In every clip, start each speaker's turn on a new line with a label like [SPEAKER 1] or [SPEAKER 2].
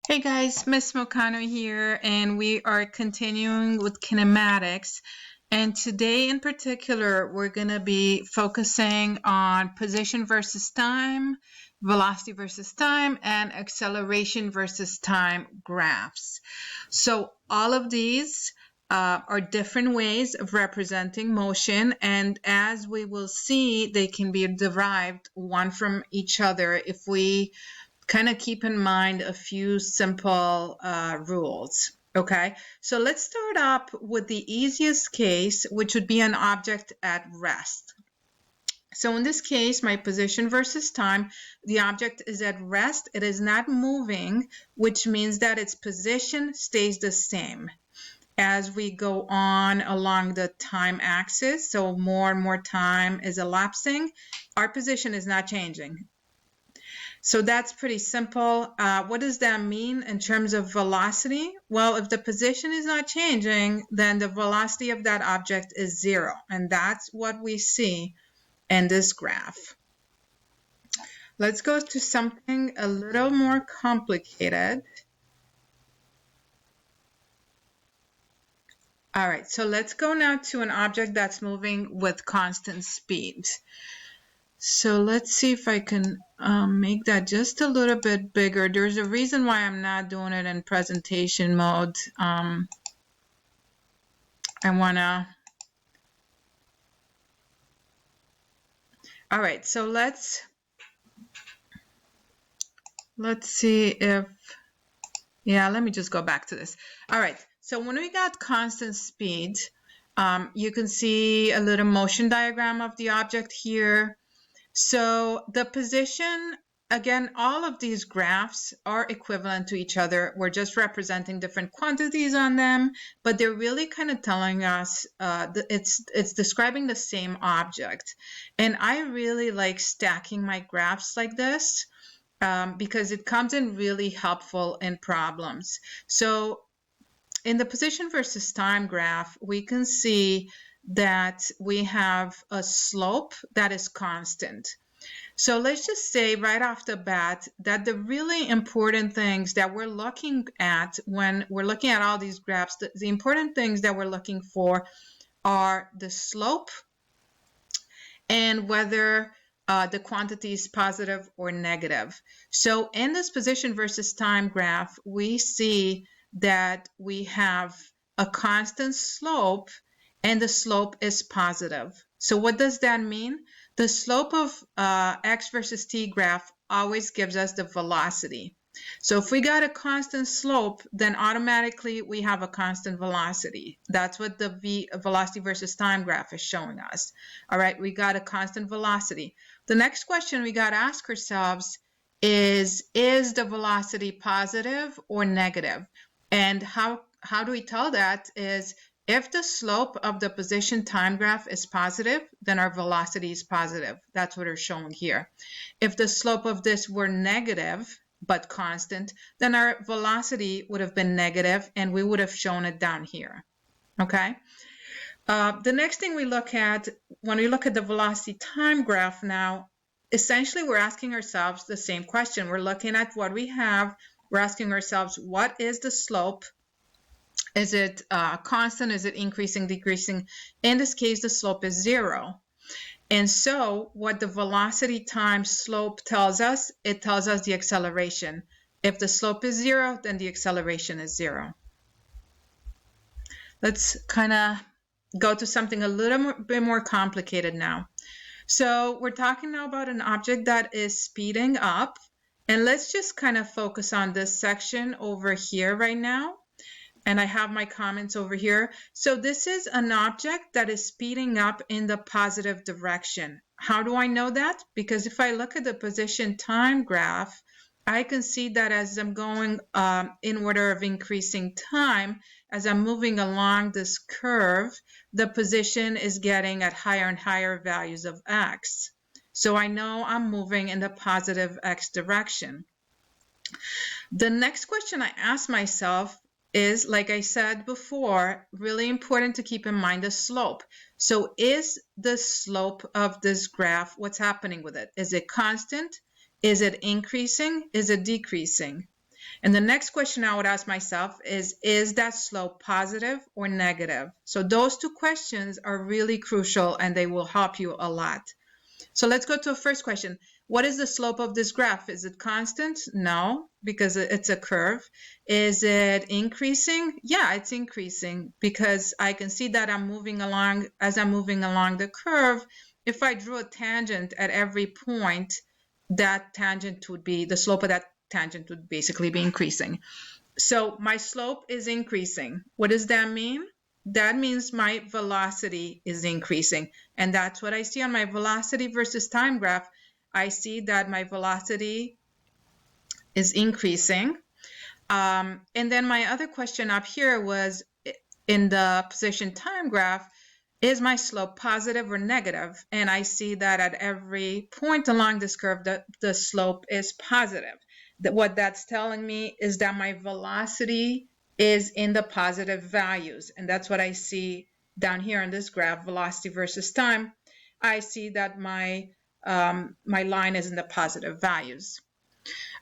[SPEAKER 1] Hey guys, Miss Mokano here, and we are continuing with kinematics. And today in particular, we're going to be focusing on position versus time, velocity versus time, and acceleration versus time graphs. So all of these are different ways of representing motion, and as we will see, they can be derived one from each other if we kind of keep in mind a few simple rules. Okay, so let's start up with the easiest case, which would be an object at rest. So in this case, my position versus time, the object is at rest. It is not moving, which means that its position stays the same as we go on along the time axis. So more and more time is elapsing. Our position is not changing. So that's pretty simple. What does that mean in terms of velocity? Well, if the position is not changing, then the velocity of that object is 0. And that's what we see in this graph. Let's go to something a little more complicated. All right, so let's go now to an object that's moving with constant speed. So let's see if I can make that just a little bit bigger. There's a reason why I'm not doing it in presentation mode. I wanna, all right, so let's see if, yeah, let me just go back to this. All right, so when we got constant speed, you can see a little motion diagram of the object here. So the position, again, all of these graphs are equivalent to each other. We're just representing different quantities on them, but they're really kind of telling us it's describing the same object. And I really like stacking my graphs like this because it comes in really helpful in problems. So in the position versus time graph, we can see that we have a slope that is constant. So let's just say right off the bat that the really important things that we're looking at when we're looking at all these graphs, the important things that we're looking for are the slope and whether the quantity is positive or negative. So in this position versus time graph, we see that we have a constant slope and the slope is positive. So what does that mean? The slope of x versus t graph always gives us the velocity. So if we got a constant slope, then automatically we have a constant velocity. That's what the velocity versus time graph is showing us. All right, we got a constant velocity. The next question we got to ask ourselves is the velocity positive or negative? And how do we tell that is if the slope of the position time graph is positive, then our velocity is positive. That's what we're showing here. If the slope of this were negative, but constant, then our velocity would have been negative and we would have shown it down here, okay? The next thing we look at, when we look at the velocity time graph now, essentially we're asking ourselves the same question. We're looking at what we have. We're asking ourselves, what is the slope? Is it constant? Is it increasing, decreasing? In this case, the slope is 0. And so what the velocity times slope tells us, it tells us the acceleration. If the slope is 0, then the acceleration is 0. Let's kind of go to something a little bit more complicated now. So we're talking now about an object that is speeding up. And let's just kind of focus on this section over here right now. And I have my comments over here. So this is an object that is speeding up in the positive direction. How do I know that? Because if I look at the position time graph, I can see that as I'm going in order of increasing time, as I'm moving along this curve, the position is getting at higher and higher values of x. So I know I'm moving in the positive x direction. The next question I ask myself is, like I said before, really important to keep in mind the slope. So is the slope of this graph, what's happening with it? Is it constant? Is it increasing? Is it decreasing? And the next question I would ask myself is that slope positive or negative? So those two questions are really crucial and they will help you a lot. So let's go to a first question. What is the slope of this graph? Is it constant? No, because it's a curve. Is it increasing? Yeah, it's increasing because I can see that I'm moving along. As I'm moving along the curve, if I drew a tangent at every point, that tangent would be, the slope of that tangent would basically be increasing. So my slope is increasing. What does that mean? That means my velocity is increasing. And that's what I see on my velocity versus time graph. I see that my velocity is increasing. And then my other question up here was, in the position time graph, is my slope positive or negative? And I see that at every point along this curve, the slope is positive. What that's telling me is that my velocity is in the positive values. And that's what I see down here in this graph, velocity versus time. I see that my line is in the positive values.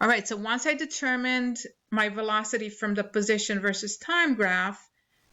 [SPEAKER 1] All right, so once I determined my velocity from the position versus time graph,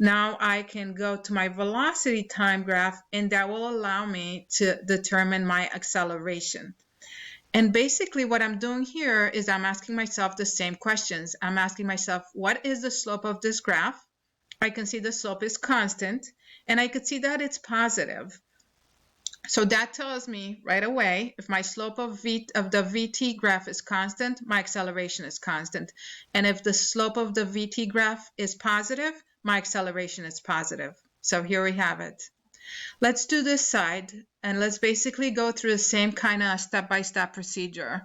[SPEAKER 1] now I can go to my velocity time graph, and that will allow me to determine my acceleration. And basically what I'm doing here is I'm asking myself the same questions. I'm asking myself, what is the slope of this graph? I can see the slope is constant, and I could see that it's positive. So that tells me right away, if my slope of the VT graph is constant, my acceleration is constant. And if the slope of the VT graph is positive, my acceleration is positive. So here we have it. Let's do this side, and let's basically go through the same kind of step-by-step procedure.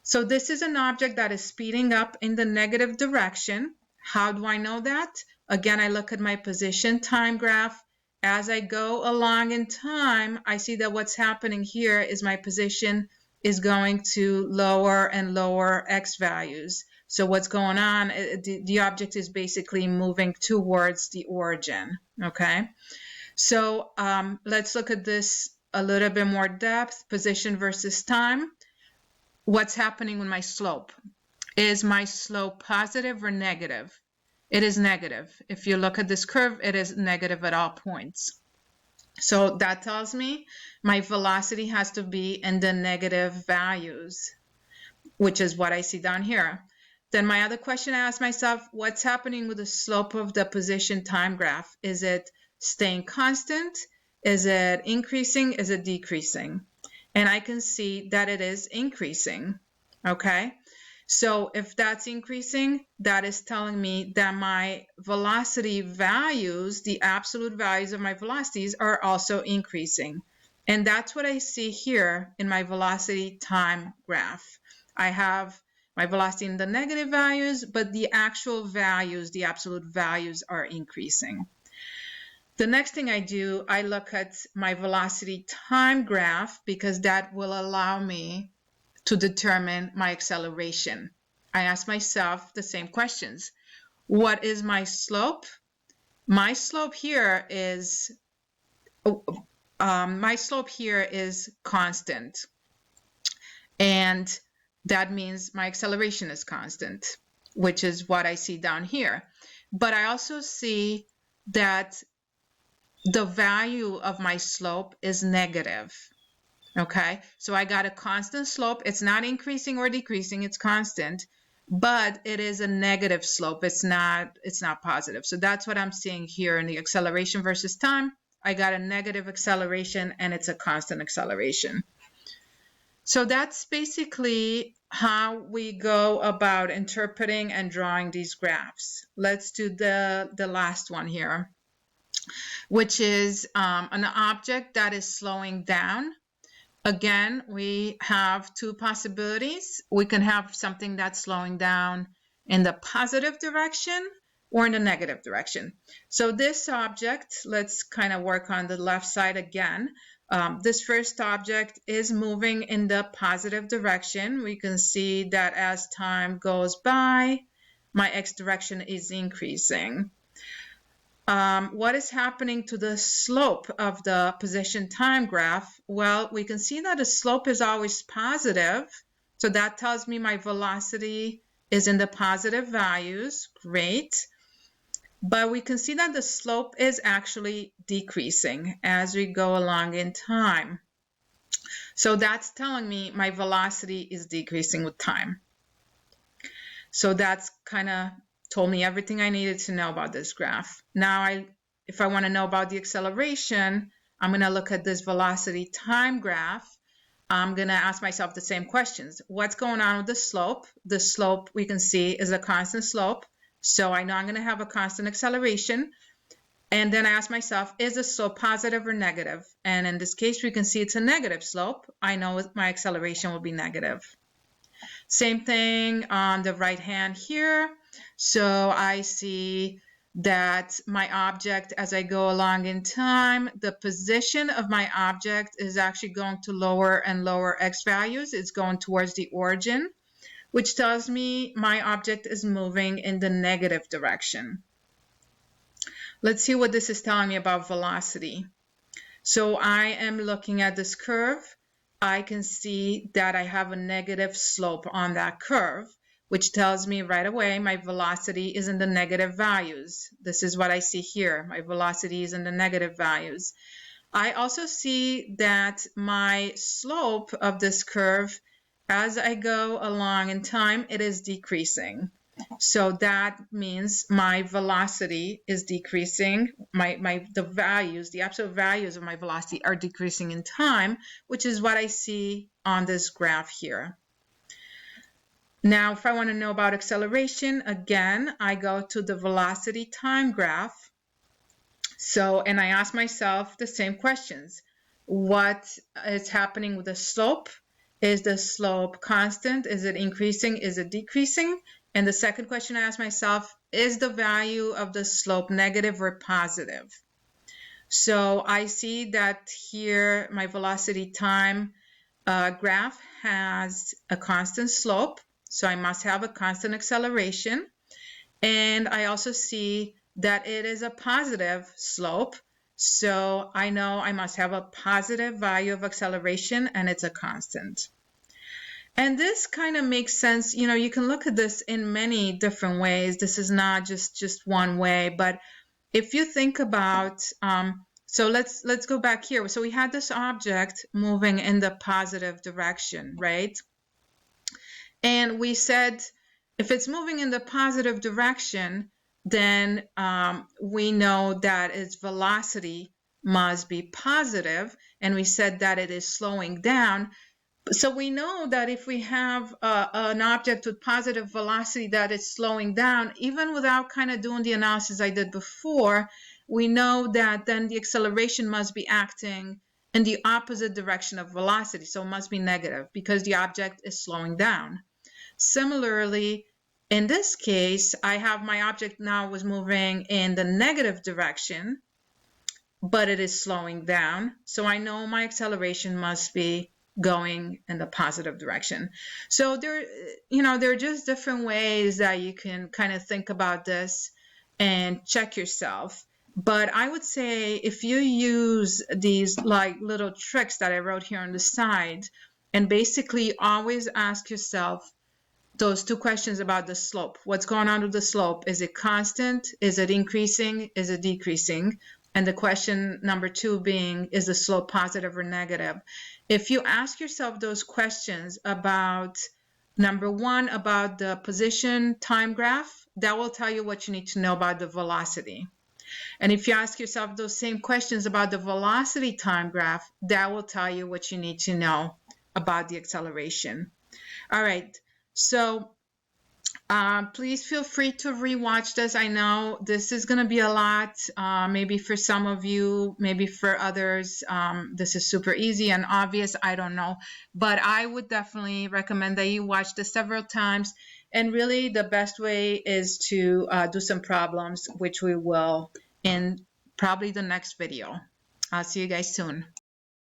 [SPEAKER 1] So this is an object that is speeding up in the negative direction. How do I know that? Again, I look at my position time graph. As I go along in time, I see that what's happening here is my position is going to lower and lower x values. So what's going on, the object is basically moving towards the origin, okay? So let's look at this a little bit more depth, position versus time. What's happening with my slope? Is my slope positive or negative? It is negative. If you look at this curve, it is negative at all points. So that tells me my velocity has to be in the negative values, which is what I see down here. Then my other question I ask myself, what's happening with the slope of the position time graph? Is it staying constant? Is it increasing? Is it decreasing? And I can see that it is increasing, okay? So if that's increasing, that is telling me that my velocity values, the absolute values of my velocities, are also increasing. And that's what I see here in my velocity time graph. I have my velocity in the negative values, but the actual values, the absolute values, are increasing. The next thing I do, I look at my velocity time graph because that will allow me to determine my acceleration. I ask myself the same questions. What is my slope? My slope here is constant, and that means my acceleration is constant, which is what I see down here. But I also see that the value of my slope is negative. Okay, so I got a constant slope. It's not increasing or decreasing, it's constant, but it is a negative slope. It's not positive. So that's what I'm seeing here in the acceleration versus time. I got a negative acceleration and it's a constant acceleration. So that's basically how we go about interpreting and drawing these graphs. Let's do the last one here, which is an object that is slowing down. Again, we have two possibilities. We can have something that's slowing down in the positive direction or in the negative direction. So this object, let's kind of work on the left side again. This first object is moving in the positive direction. We can see that as time goes by, my x direction is increasing. What is happening to the slope of the position time graph? Well, we can see that the slope is always positive. So that tells me my velocity is in the positive values. Great. But we can see that the slope is actually decreasing as we go along in time. So that's telling me my velocity is decreasing with time. So that's kind of told me everything I needed to know about this graph. Now, if I want to know about the acceleration, I'm going to look at this velocity time graph. I'm going to ask myself the same questions. What's going on with the slope? The slope, we can see, is a constant slope. So I know I'm going to have a constant acceleration. And then I ask myself, is the slope positive or negative? And in this case, we can see it's a negative slope. I know my acceleration will be negative. Same thing on the right hand here. So I see that my object, as I go along in time, the position of my object is actually going to lower and lower x values. It's going towards the origin, which tells me my object is moving in the negative direction. Let's see what this is telling me about velocity. So I am looking at this curve. I can see that I have a negative slope on that curve, which tells me right away my velocity is in the negative values. This is what I see here. My velocity is in the negative values. I also see that my slope of this curve, as I go along in time, it is decreasing. So that means my velocity is decreasing. The absolute values of my velocity are decreasing in time, which is what I see on this graph here. Now, if I want to know about acceleration, again, I go to the velocity time graph. And I ask myself the same questions. What is happening with the slope? Is the slope constant? Is it increasing? Is it decreasing? And the second question I ask myself, is the value of the slope negative or positive? So I see that here my velocity time graph has a constant slope. So I must have a constant acceleration. And I also see that it is a positive slope. So I know I must have a positive value of acceleration, and it's a constant. And this kind of makes sense. You know, you can look at this in many different ways. This is not just one way, but if you think about, so let's go back here. So we had this object moving in the positive direction, right? And we said, if it's moving in the positive direction, then we know that its velocity must be positive, and we said that it is slowing down. So we know that if we have an object with positive velocity that is slowing down, even without kind of doing the analysis I did before, we know that then the acceleration must be acting in the opposite direction of velocity. So it must be negative because the object is slowing down. Similarly, in this case, I have my object now was moving in the negative direction, but it is slowing down. So I know my acceleration must be going in the positive direction. So there are just different ways that you can kind of think about this and check yourself. But I would say if you use these like little tricks that I wrote here on the side, and basically always ask yourself those two questions about the slope. What's going on with the slope? Is it constant? Is it increasing? Is it decreasing? And the question number two being, is the slope positive or negative? If you ask yourself those questions about, number one, about the position time graph, that will tell you what you need to know about the velocity. And if you ask yourself those same questions about the velocity time graph, that will tell you what you need to know about the acceleration. All right. So please feel free to rewatch this. I know this is going to be a lot, maybe for some of you, maybe for others. This is super easy and obvious. I don't know. But I would definitely recommend that you watch this several times. And really the best way is to do some problems, which we will in probably the next video. I'll see you guys soon.